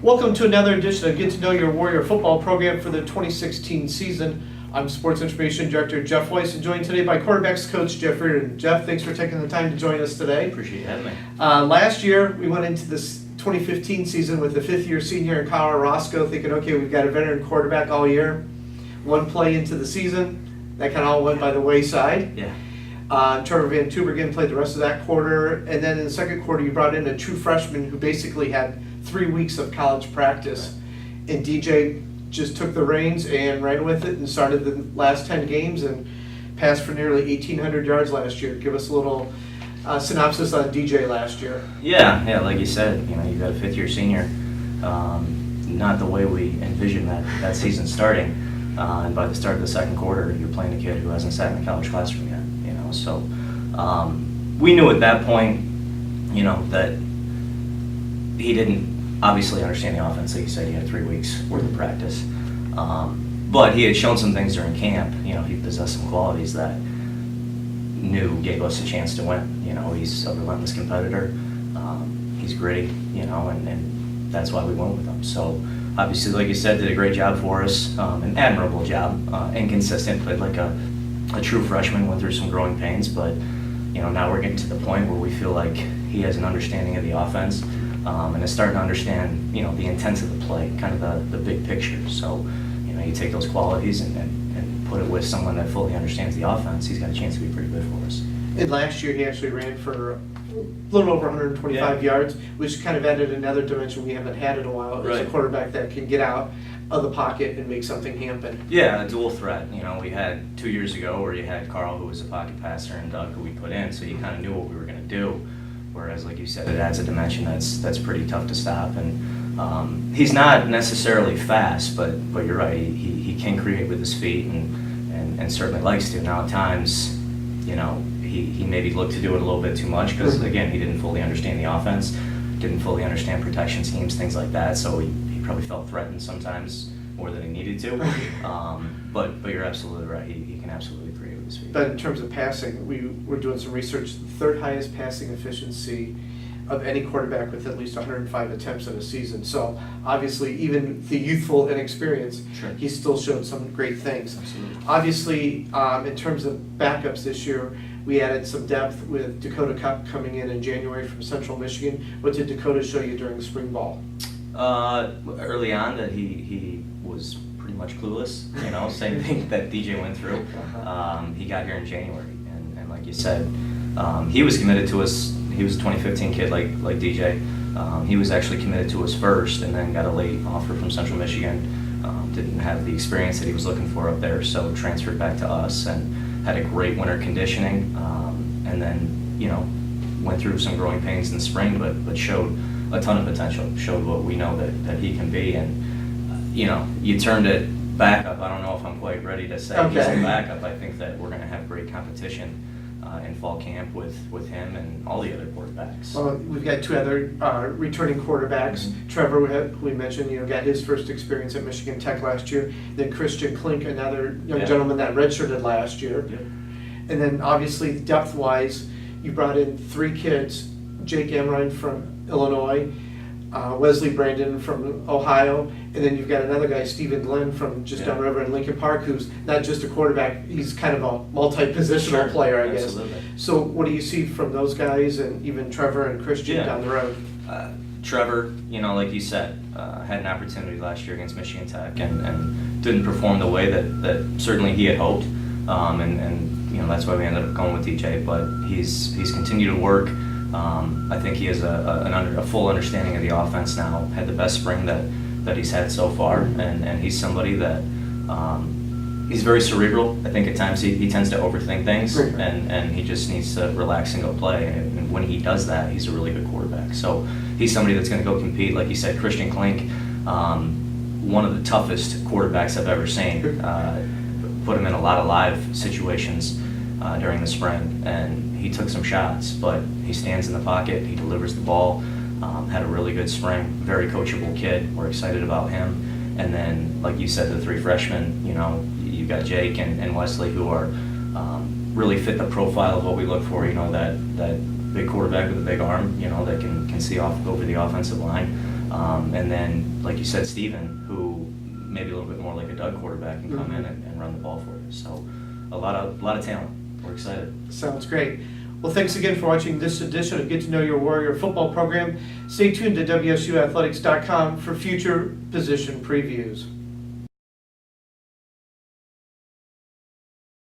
Welcome to another edition of Get to Know Your Warrior football program for the 2016 season. I'm Sports Information Director Jeff Weiss, and joined today by quarterbacks coach Jeff Reardon. Jeff, thanks for taking the time to join us today. Appreciate you having me. Last year, we went into this 2015 season with the fifth-year senior in Kyle Roscoe, thinking, okay, we've got a veteran quarterback all year. One play into the season, that kind of all went by the wayside. Yeah. Trevor Van Tubergen played the rest of that quarter, and then in the second quarter, you brought in a true freshman who basically had 3 weeks of college practice. And DJ just took the reins and ran with it and started the last 10 games and passed for nearly 1,800 yards last year. Give us a little synopsis on DJ last year. Yeah, like you said, you've got a fifth-year senior. Not the way we envisioned that season starting. And by the start of the second quarter, you're playing a kid who hasn't sat in a college classroom yet. So we knew at that point, that he didn't obviously understand the offense. Like you said, he had 3 weeks worth of practice. But he had shown some things during camp. He possessed some qualities that gave us a chance to win. He's a relentless competitor. He's gritty, and that's why we went with him. So obviously, like you said, did a great job for us, an admirable job, inconsistent, played like a true freshman, went through some growing pains, but now we're getting to the point where we feel like he has an understanding of the offense, and is starting to understand the intent of the play, kind of the big picture. So you take those qualities and put it with someone that fully understands the offense, he's got a chance to be pretty good for us. And last year, he actually ran for a little over 125 yards, which kind of added another dimension we haven't had in a while. It's a quarterback that can get out of the pocket and make something happen. Yeah, a dual threat. We had 2 years ago where you had Carl, who was a pocket passer, and Doug, who we put in, so you kind of knew what we were going to do. Whereas, like you said, it adds a dimension that's pretty tough to stop. And he's not necessarily fast, but you're right. He can create with his feet and certainly likes to. Now at times, he maybe looked to do it a little bit too much because again, he didn't fully understand the offense, didn't fully understand protection schemes, things like that. So he probably felt threatened sometimes more than he needed to. But you're absolutely right. He can absolutely create with his feet. But in terms of passing, we were doing some research. The third highest passing efficiency of any quarterback with at least 105 attempts in a season. So obviously, even the youthful inexperience, he still showed some great things. Absolutely. Obviously, in terms of backups this year, we added some depth with Dakota Cup coming in January from Central Michigan. What did Dakota show you during the spring ball? Early on, that he was pretty much clueless. Same thing that DJ went through. He got here in January, and like you said, he was committed to us. He was a 2015 kid like DJ. He was actually committed to us first, and then got a late offer from Central Michigan. Didn't have the experience that he was looking for up there, so transferred back to us and had a great winter conditioning, and then went through some growing pains in the spring, but showed a ton of potential. Showed what we know that he can be, and you turned it backup. I don't know if I'm quite ready to say he's a backup. I think that we're going to have great competition in fall camp with him and all the other quarterbacks. Well, we've got two other returning quarterbacks. Trevor, who we mentioned, got his first experience at Michigan Tech last year. Then Christian Klink, another young gentleman that redshirted last year. And then obviously depth-wise, you brought in 3 kids: Jake Amrine from Illinois, Wesley Brandon from Ohio, and then you've got another guy, Stephen Glenn, from just downriver in Lincoln Park, who's not just a quarterback, he's kind of a multi-positional player, I guess. Absolutely. So what do you see from those guys, and even Trevor and Christian down the road? Trevor, like you said, had an opportunity last year against Michigan Tech and didn't perform the way that certainly he had hoped, and that's why we ended up going with DJ. But he's continued to work. I think he has a full understanding of the offense now. Had the best spring that he's had so far, and he's somebody that he's very cerebral. I think at times he tends to overthink things, and he just needs to relax and go play. And when he does that, he's a really good quarterback. So he's somebody that's going to go compete. Like you said, Christian Klink, one of the toughest quarterbacks I've ever seen. Put him in a lot of live situations during the spring, and he took some shots, but he stands in the pocket, he delivers the ball, had a really good spring, very coachable kid. We're excited about him. And then, like you said, the 3 freshmen, you've got Jake and Wesley, who are really fit the profile of what we look for, that big quarterback with a big arm, that can see off over the offensive line. And then, like you said, Steven, who maybe a little bit more like a Doug quarterback, can come in and run the ball for you. So a lot of talent. We're excited. Sounds great. Well, thanks again for watching this edition of Get to Know Your Warrior football program. Stay tuned to WSUathletics.com for future position previews.